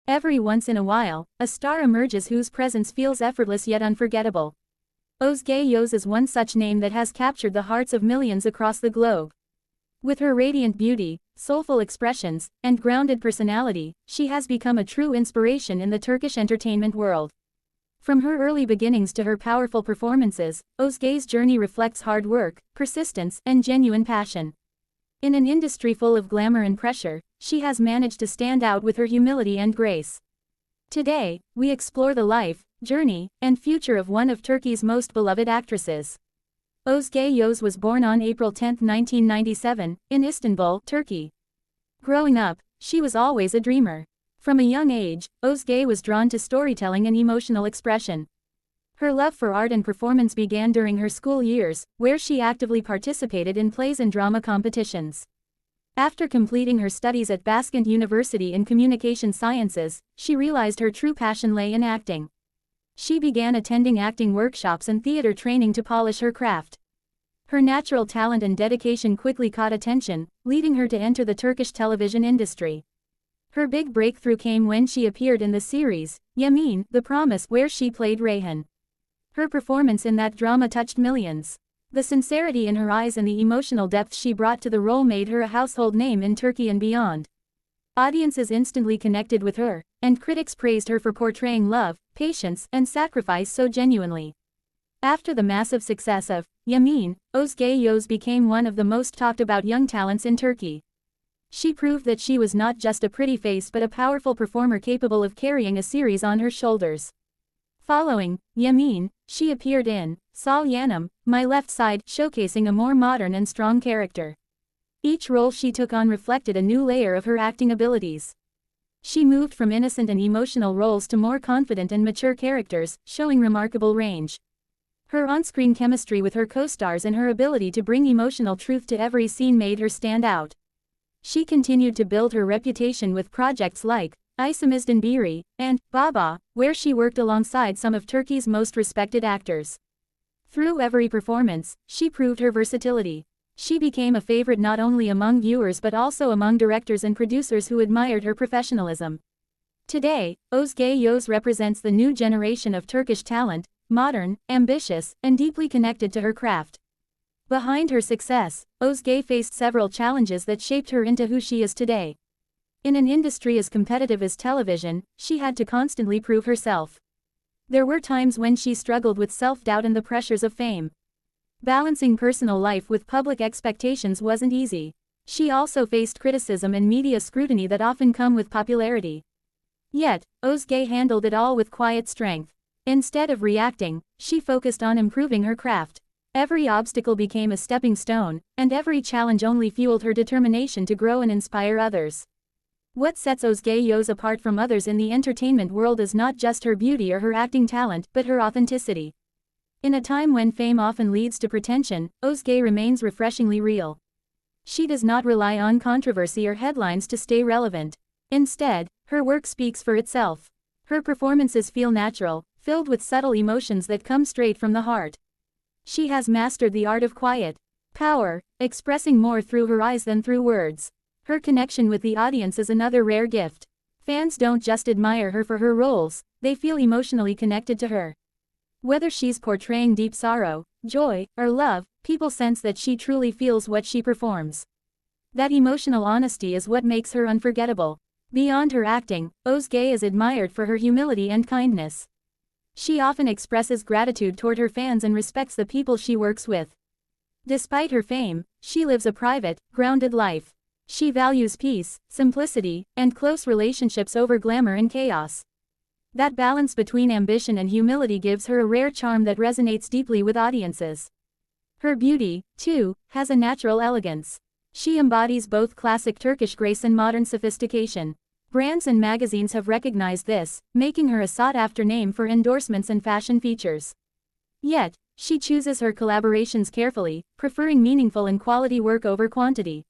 Every once in a while, a star emerges whose presence feels effortless yet unforgettable. Özge Yağız is one such name that has captured the hearts of millions across the globe. With her radiant beauty, soulful expressions, and grounded personality, she has become a true inspiration in the Turkish entertainment world. From her early beginnings to her powerful performances, Özge's journey reflects hard work, persistence, and genuine passion. In an industry full of glamour and pressure, she has managed to stand out with her humility and grace. Today, we explore the life, journey, and future of one of Turkey's most beloved actresses. Özge Yağız was born on April 10, 1997, in Istanbul, Turkey. Growing up, she was always a dreamer. From a young age, Özge was drawn to storytelling and emotional expression. Her love for art and performance began during her school years, where she actively participated in plays and drama competitions. After completing her studies at Baskent University in Communication Sciences, she realized her true passion lay in acting. She began attending acting workshops and theater training to polish her craft. Her natural talent and dedication quickly caught attention, leading her to enter the Turkish television industry. Her big breakthrough came when she appeared in the series, Yemin, The Promise, where she played Reyhan. Her performance in that drama touched millions. The sincerity in her eyes and the emotional depth she brought to the role made her a household name in Turkey and beyond. Audiences instantly connected with her, and critics praised her for portraying love, patience, and sacrifice so genuinely. After the massive success of Yemin, Özge Yağız became one of the most talked about young talents in Turkey. She proved that she was not just a pretty face but a powerful performer capable of carrying a series on her shoulders. Following Yemin, she appeared in Sol Yanım, My Left Side, showcasing a more modern and strong character. Each role she took on reflected a new layer of her acting abilities. She moved from innocent and emotional roles to more confident and mature characters, showing remarkable range. Her on-screen chemistry with her co-stars and her ability to bring emotional truth to every scene made her stand out. She continued to build her reputation with projects like İçimizden Biri and Baba, where she worked alongside some of Turkey's most respected actors. Through every performance, she proved her versatility. She became a favorite not only among viewers but also among directors and producers who admired her professionalism. Today, Özge Yağız represents the new generation of Turkish talent, modern, ambitious, and deeply connected to her craft. Behind her success, Özge faced several challenges that shaped her into who she is today. In an industry as competitive as television, she had to constantly prove herself. There were times when she struggled with self-doubt and the pressures of fame. Balancing personal life with public expectations wasn't easy. She also faced criticism and media scrutiny that often come with popularity. Yet, Özge handled it all with quiet strength. Instead of reacting, she focused on improving her craft. Every obstacle became a stepping stone, and every challenge only fueled her determination to grow and inspire others. What sets Özge Yağız apart from others in the entertainment world is not just her beauty or her acting talent, but her authenticity. In a time when fame often leads to pretension, Özge remains refreshingly real. She does not rely on controversy or headlines to stay relevant. Instead, her work speaks for itself. Her performances feel natural, filled with subtle emotions that come straight from the heart. She has mastered the art of quiet power, expressing more through her eyes than through words. Her connection with the audience is another rare gift. Fans don't just admire her for her roles, they feel emotionally connected to her. Whether she's portraying deep sorrow, joy, or love, people sense that she truly feels what she performs. That emotional honesty is what makes her unforgettable. Beyond her acting, Özge is admired for her humility and kindness. She often expresses gratitude toward her fans and respects the people she works with. Despite her fame, she lives a private, grounded life. She values peace, simplicity, and close relationships over glamour and chaos. That balance between ambition and humility gives her a rare charm that resonates deeply with audiences. Her beauty, too, has a natural elegance. She embodies both classic Turkish grace and modern sophistication. Brands and magazines have recognized this, making her a sought-after name for endorsements and fashion features. Yet, she chooses her collaborations carefully, preferring meaningful and quality work over quantity.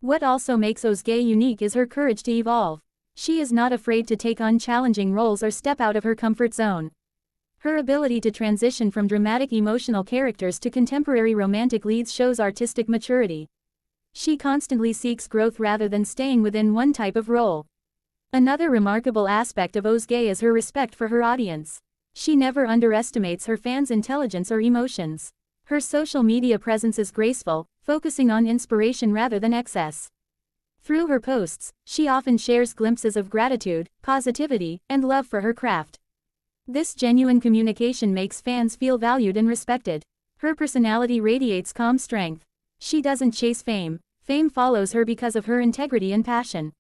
What also makes Özge unique is her courage to evolve. She is not afraid to take on challenging roles or step out of her comfort zone. Her ability to transition from dramatic emotional characters to contemporary romantic leads shows artistic maturity. She constantly seeks growth rather than staying within one type of role. Another remarkable aspect of Ozge is her respect for her audience. She never underestimates her fans' intelligence or emotions. Her social media presence is graceful, focusing on inspiration rather than excess. Through her posts, she often shares glimpses of gratitude, positivity, and love for her craft. This genuine communication makes fans feel valued and respected. Her personality radiates calm strength. She doesn't chase fame, fame follows her because of her integrity and passion.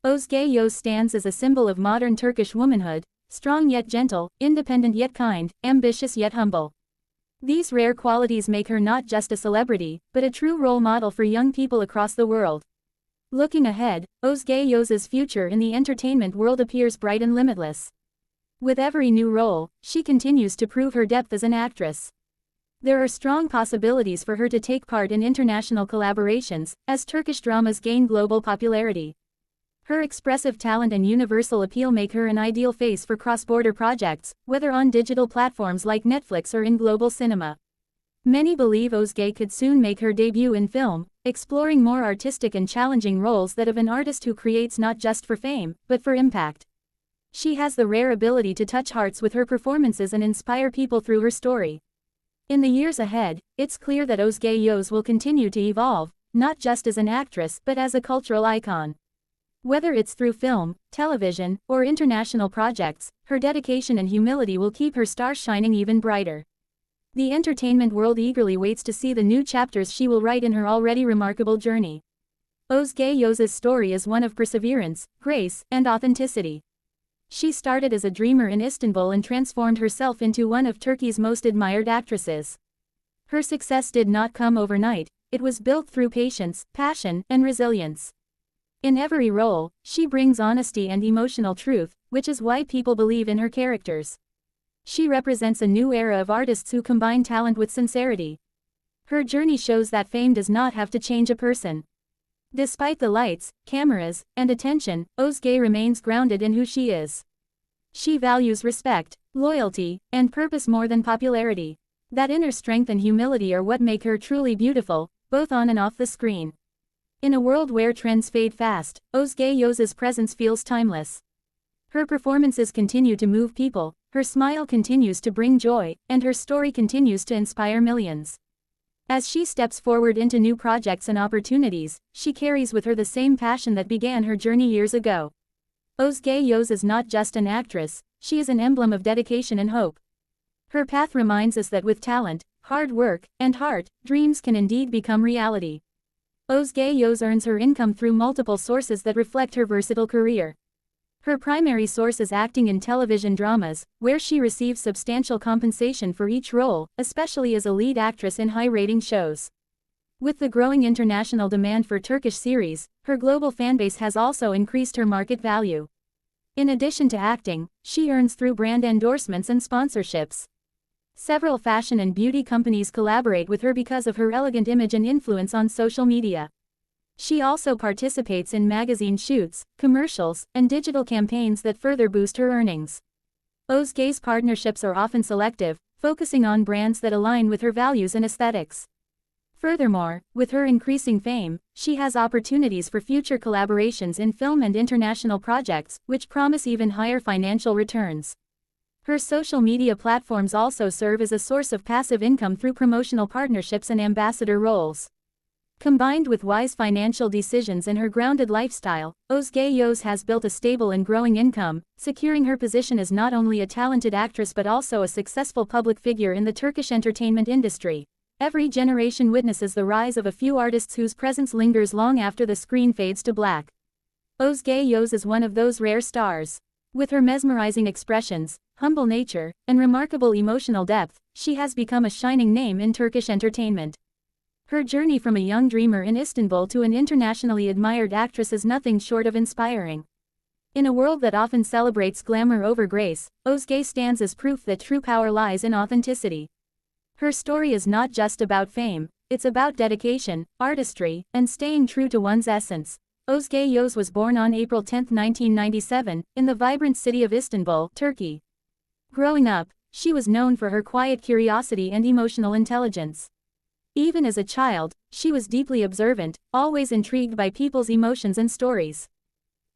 Özge Yağız stands as a symbol of modern Turkish womanhood, strong yet gentle, independent yet kind, ambitious yet humble. These rare qualities make her not just a celebrity, but a true role model for young people across the world. Looking ahead, Özge Yağız's future in the entertainment world appears bright and limitless. With every new role, she continues to prove her depth as an actress. There are strong possibilities for her to take part in international collaborations, as Turkish dramas gain global popularity. Her expressive talent and universal appeal make her an ideal face for cross-border projects, whether on digital platforms like Netflix or in global cinema. Many believe Ozge could soon make her debut in film, exploring more artistic and challenging roles that of an artist who creates not just for fame, but for impact. She has the rare ability to touch hearts with her performances and inspire people through her story. In the years ahead, it's clear that Özge Yağız will continue to evolve, not just as an actress but as a cultural icon. Whether it's through film, television, or international projects, her dedication and humility will keep her star shining even brighter. The entertainment world eagerly waits to see the new chapters she will write in her already remarkable journey. Özge Yağız's story is one of perseverance, grace, and authenticity. She started as a dreamer in Istanbul and transformed herself into one of Turkey's most admired actresses. Her success did not come overnight, it was built through patience, passion, and resilience. In every role, she brings honesty and emotional truth, which is why people believe in her characters. She represents a new era of artists who combine talent with sincerity. Her journey shows that fame does not have to change a person. Despite the lights, cameras, and attention, Ozge remains grounded in who she is. She values respect, loyalty, and purpose more than popularity. That inner strength and humility are what make her truly beautiful, both on and off the screen. In a world where trends fade fast, Özge Yağız's presence feels timeless. Her performances continue to move people, her smile continues to bring joy, and her story continues to inspire millions. As she steps forward into new projects and opportunities, she carries with her the same passion that began her journey years ago. Özge Yağız is not just an actress, she is an emblem of dedication and hope. Her path reminds us that with talent, hard work, and heart, dreams can indeed become reality. Özge Yağız earns her income through multiple sources that reflect her versatile career. Her primary source is acting in television dramas, where she receives substantial compensation for each role, especially as a lead actress in high-rating shows. With the growing international demand for Turkish series, her global fanbase has also increased her market value. In addition to acting, she earns through brand endorsements and sponsorships. Several fashion and beauty companies collaborate with her because of her elegant image and influence on social media. She also participates in magazine shoots, commercials, and digital campaigns that further boost her earnings. Ozge's partnerships are often selective, focusing on brands that align with her values and aesthetics. Furthermore, with her increasing fame, she has opportunities for future collaborations in film and international projects, which promise even higher financial returns. Her social media platforms also serve as a source of passive income through promotional partnerships and ambassador roles. Combined with wise financial decisions and her grounded lifestyle, Özge Yağız has built a stable and growing income, securing her position as not only a talented actress but also a successful public figure in the Turkish entertainment industry. Every generation witnesses the rise of a few artists whose presence lingers long after the screen fades to black. Özge Yağız is one of those rare stars. With her mesmerizing expressions, humble nature, and remarkable emotional depth, she has become a shining name in Turkish entertainment. Her journey from a young dreamer in Istanbul to an internationally admired actress is nothing short of inspiring. In a world that often celebrates glamour over grace, Ozge stands as proof that true power lies in authenticity. Her story is not just about fame, it's about dedication, artistry, and staying true to one's essence. Özge Yağız was born on April 10, 1997, in the vibrant city of Istanbul, Turkey. Growing up, she was known for her quiet curiosity and emotional intelligence. Even as a child, she was deeply observant, always intrigued by people's emotions and stories.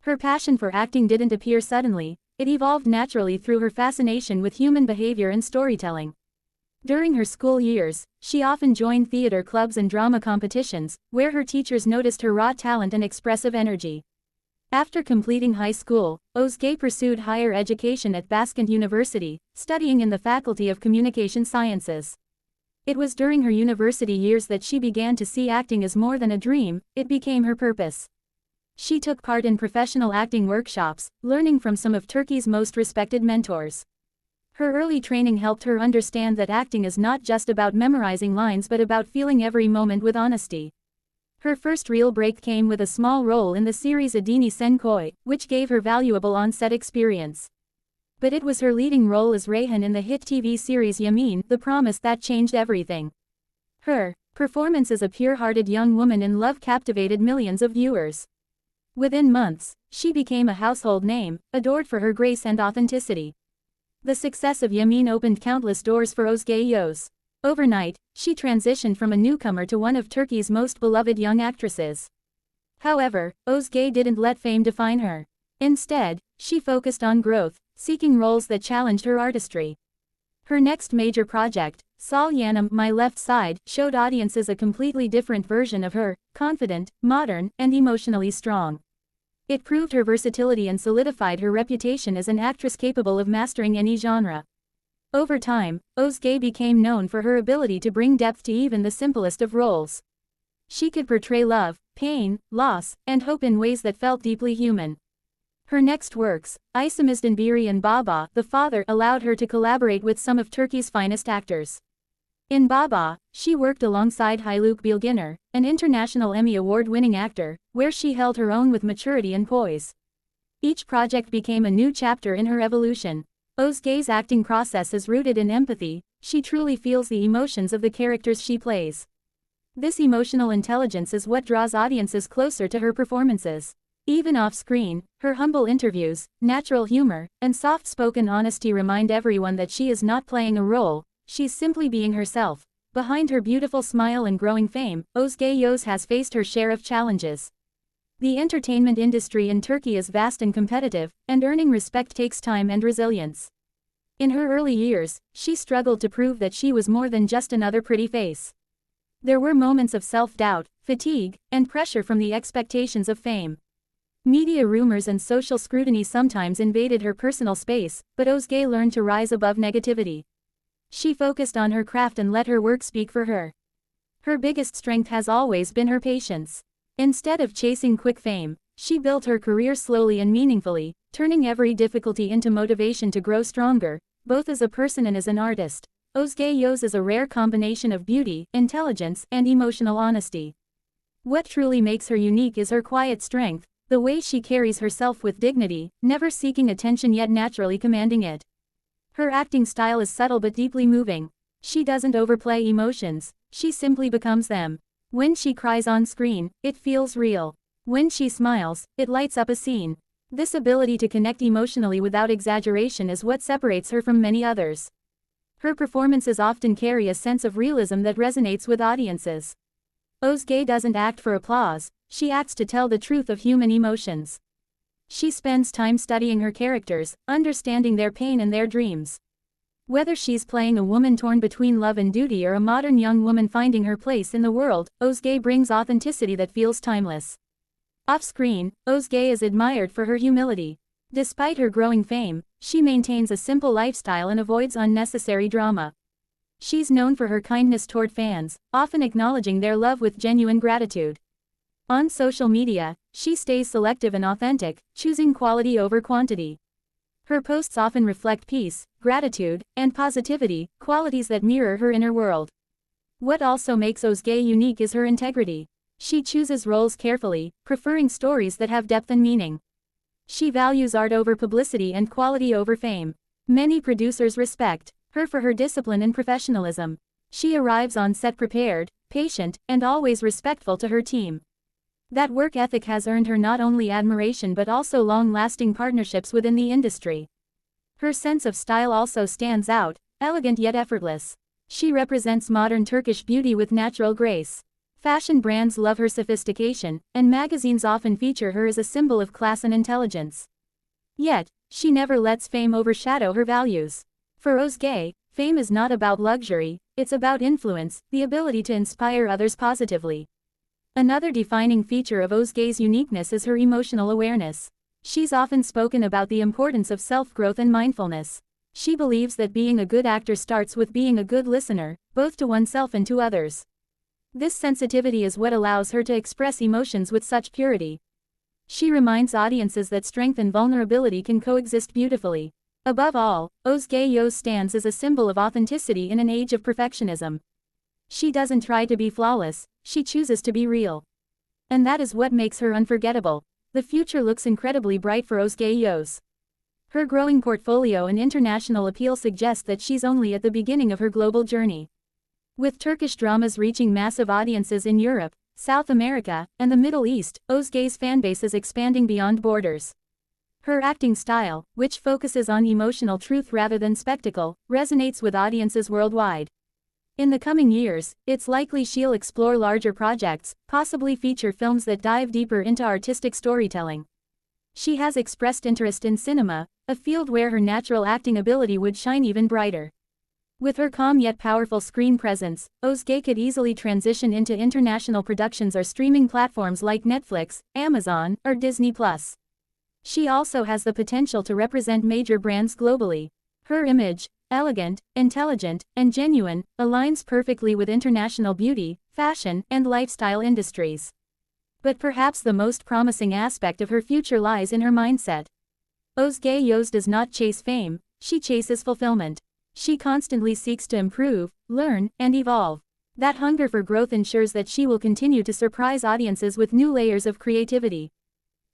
Her passion for acting didn't appear suddenly, it evolved naturally through her fascination with human behavior and storytelling. During her school years, she often joined theater clubs and drama competitions, where her teachers noticed her raw talent and expressive energy. After completing high school, Ozge pursued higher education at Baskent University, studying in the Faculty of Communication Sciences. It was during her university years that she began to see acting as more than a dream, it became her purpose. She took part in professional acting workshops, learning from some of Turkey's most respected mentors. Her early training helped her understand that acting is not just about memorizing lines but about feeling every moment with honesty. Her first real break came with a small role in the series Adini Senkoy, which gave her valuable on-set experience. But it was her leading role as Reyhan in the hit TV series Yemin, The Promise, that changed everything. Her performance as a pure-hearted young woman in love captivated millions of viewers. Within months, she became a household name, adored for her grace and authenticity. The success of Yemin opened countless doors for Özge Yağız. Overnight, she transitioned from a newcomer to one of Turkey's most beloved young actresses. However, Özge didn't let fame define her. Instead, she focused on growth, seeking roles that challenged her artistry. Her next major project, Sol Yanım, My Left Side, showed audiences a completely different version of her, confident, modern, and emotionally strong. It proved her versatility and solidified her reputation as an actress capable of mastering any genre. Over time, Özge became known for her ability to bring depth to even the simplest of roles. She could portray love, pain, loss, and hope in ways that felt deeply human. Her next works, İçimizden Biri and Baba, The Father, allowed her to collaborate with some of Turkey's finest actors. In Baba, she worked alongside Haluk Bilginer, an international Emmy Award-winning actor, where she held her own with maturity and poise. Each project became a new chapter in her evolution. Özge's acting process is rooted in empathy, she truly feels the emotions of the characters she plays. This emotional intelligence is what draws audiences closer to her performances. Even off-screen, her humble interviews, natural humor, and soft-spoken honesty remind everyone that she is not playing a role, she's simply being herself. Behind her beautiful smile and growing fame, Özge Yağız has faced her share of challenges. The entertainment industry in Turkey is vast and competitive, and earning respect takes time and resilience. In her early years, she struggled to prove that she was more than just another pretty face. There were moments of self-doubt, fatigue, and pressure from the expectations of fame. Media rumors and social scrutiny sometimes invaded her personal space, but Özge learned to rise above negativity. She focused on her craft and let her work speak for her. Her biggest strength has always been her patience. Instead of chasing quick fame, she built her career slowly and meaningfully, turning every difficulty into motivation to grow stronger, both as a person and as an artist. Özge Yağız is a rare combination of beauty, intelligence, and emotional honesty. What truly makes her unique is her quiet strength, the way she carries herself with dignity, never seeking attention yet naturally commanding it. Her acting style is subtle but deeply moving. She doesn't overplay emotions, she simply becomes them. When she cries on screen, it feels real. When she smiles, it lights up a scene. This ability to connect emotionally without exaggeration is what separates her from many others. Her performances often carry a sense of realism that resonates with audiences. Özge doesn't act for applause, she acts to tell the truth of human emotions. She spends time studying her characters, understanding their pain and their dreams. Whether she's playing a woman torn between love and duty or a modern young woman finding her place in the world, Özge brings authenticity that feels timeless. Off-screen, Özge is admired for her humility. Despite her growing fame, she maintains a simple lifestyle and avoids unnecessary drama. She's known for her kindness toward fans, often acknowledging their love with genuine gratitude. On social media, she stays selective and authentic, choosing quality over quantity. Her posts often reflect peace, gratitude, and positivity, qualities that mirror her inner world. What also makes Özge unique is her integrity. She chooses roles carefully, preferring stories that have depth and meaning. She values art over publicity and quality over fame. Many producers respect her for her discipline and professionalism. She arrives on set prepared, patient, and always respectful to her team. That work ethic has earned her not only admiration but also long-lasting partnerships within the industry. Her sense of style also stands out, elegant yet effortless. She represents modern Turkish beauty with natural grace. Fashion brands love her sophistication, and magazines often feature her as a symbol of class and intelligence. Yet, she never lets fame overshadow her values. For Ozge, fame is not about luxury, it's about influence, the ability to inspire others positively. Another defining feature of Ozge's uniqueness is her emotional awareness. She's often spoken about the importance of self-growth and mindfulness. She believes that being a good actor starts with being a good listener, both to oneself and to others. This sensitivity is what allows her to express emotions with such purity. She reminds audiences that strength and vulnerability can coexist beautifully. Above all, Özge Yağız stands as a symbol of authenticity in an age of perfectionism. She doesn't try to be flawless, she chooses to be real. And that is what makes her unforgettable. The future looks incredibly bright for Özge Yağız. Her growing portfolio and international appeal suggest that she's only at the beginning of her global journey. With Turkish dramas reaching massive audiences in Europe, South America, and the Middle East, Özge's fanbase is expanding beyond borders. Her acting style, which focuses on emotional truth rather than spectacle, resonates with audiences worldwide. In the coming years, it's likely she'll explore larger projects, possibly feature films that dive deeper into artistic storytelling. She has expressed interest in cinema, a field where her natural acting ability would shine even brighter. With her calm yet powerful screen presence, Ozge could easily transition into international productions or streaming platforms like Netflix, Amazon, or Disney+. She also has the potential to represent major brands globally. Her image, elegant, intelligent, and genuine, aligns perfectly with international beauty, fashion, and lifestyle industries. But perhaps the most promising aspect of her future lies in her mindset. Özge Yağız does not chase fame, she chases fulfillment. She constantly seeks to improve, learn, and evolve. That hunger for growth ensures that she will continue to surprise audiences with new layers of creativity.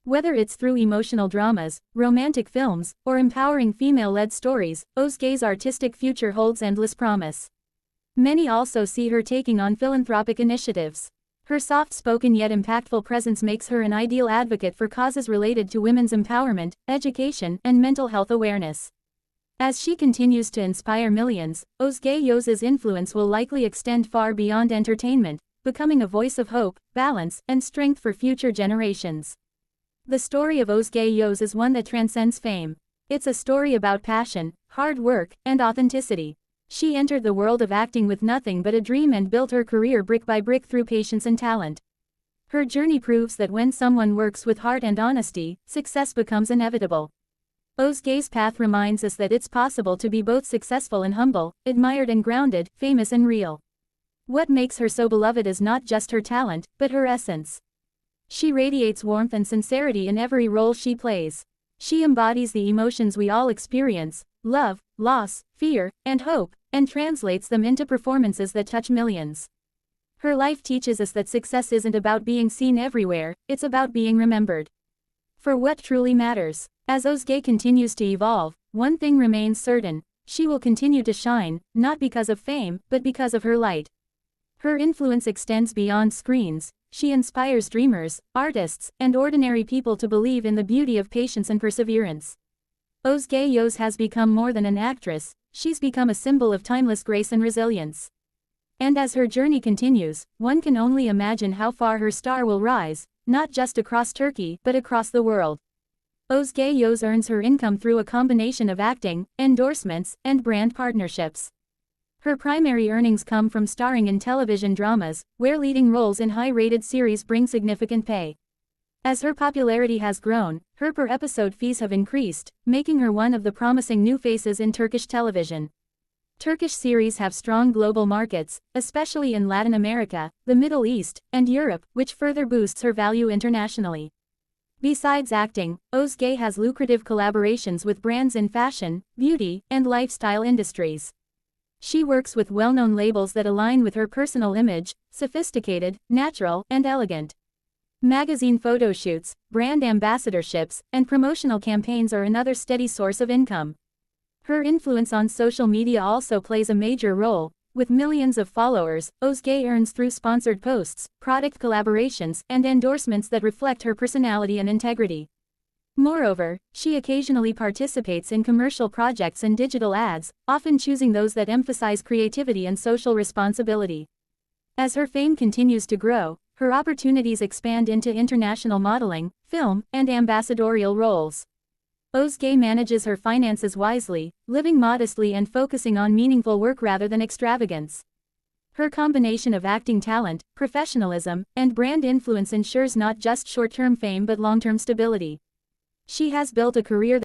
Whether it's through emotional dramas, romantic films, or empowering female-led stories, Özge's artistic future holds endless promise. Many also see her taking on philanthropic initiatives. Her soft-spoken yet impactful presence makes her an ideal advocate for causes related to women's empowerment, education, and mental health awareness. As she continues to inspire millions, Özge Yağız's influence will likely extend far beyond entertainment, becoming a voice of hope, balance, and strength for future generations. The story of Özge Yağız is one that transcends fame. It's a story about passion, hard work, and authenticity. She entered the world of acting with nothing but a dream and built her career brick by brick through patience and talent. Her journey proves that when someone works with heart and honesty, success becomes inevitable. Özge's path reminds us that it's possible to be both successful and humble, admired and grounded, famous and real. What makes her so beloved is not just her talent, but her essence. She radiates warmth and sincerity in every role she plays. She embodies the emotions we all experience, love, loss, fear, and hope, and translates them into performances that touch millions. Her life teaches us that success isn't about being seen everywhere, it's about being remembered for what truly matters. As Ozge continues to evolve, one thing remains certain: she will continue to shine, not because of fame, but because of her light. Her influence extends beyond screens. She inspires dreamers, artists, and ordinary people to believe in the beauty of patience and perseverance. Özge Yağız has become more than an actress, she's become a symbol of timeless grace and resilience. And as her journey continues, one can only imagine how far her star will rise, not just across Turkey, but across the world. Özge Yağız earns her income through a combination of acting, endorsements, and brand partnerships. Her primary earnings come from starring in television dramas, where leading roles in high-rated series bring significant pay. As her popularity has grown, her per-episode fees have increased, making her one of the promising new faces in Turkish television. Turkish series have strong global markets, especially in Latin America, the Middle East, and Europe, which further boosts her value internationally. Besides acting, Ozge has lucrative collaborations with brands in fashion, beauty, and lifestyle industries. She works with well-known labels that align with her personal image: sophisticated, natural, and elegant. Magazine photo shoots, brand ambassadorships, and promotional campaigns are another steady source of income. Her influence on social media also plays a major role. With millions of followers, Ozge earns through sponsored posts, product collaborations, and endorsements that reflect her personality and integrity. Moreover, she occasionally participates in commercial projects and digital ads, often choosing those that emphasize creativity and social responsibility. As her fame continues to grow, her opportunities expand into international modeling, film, and ambassadorial roles. Ozge manages her finances wisely, living modestly and focusing on meaningful work rather than extravagance. Her combination of acting talent, professionalism, and brand influence ensures not just short-term fame but long-term stability. She has built a career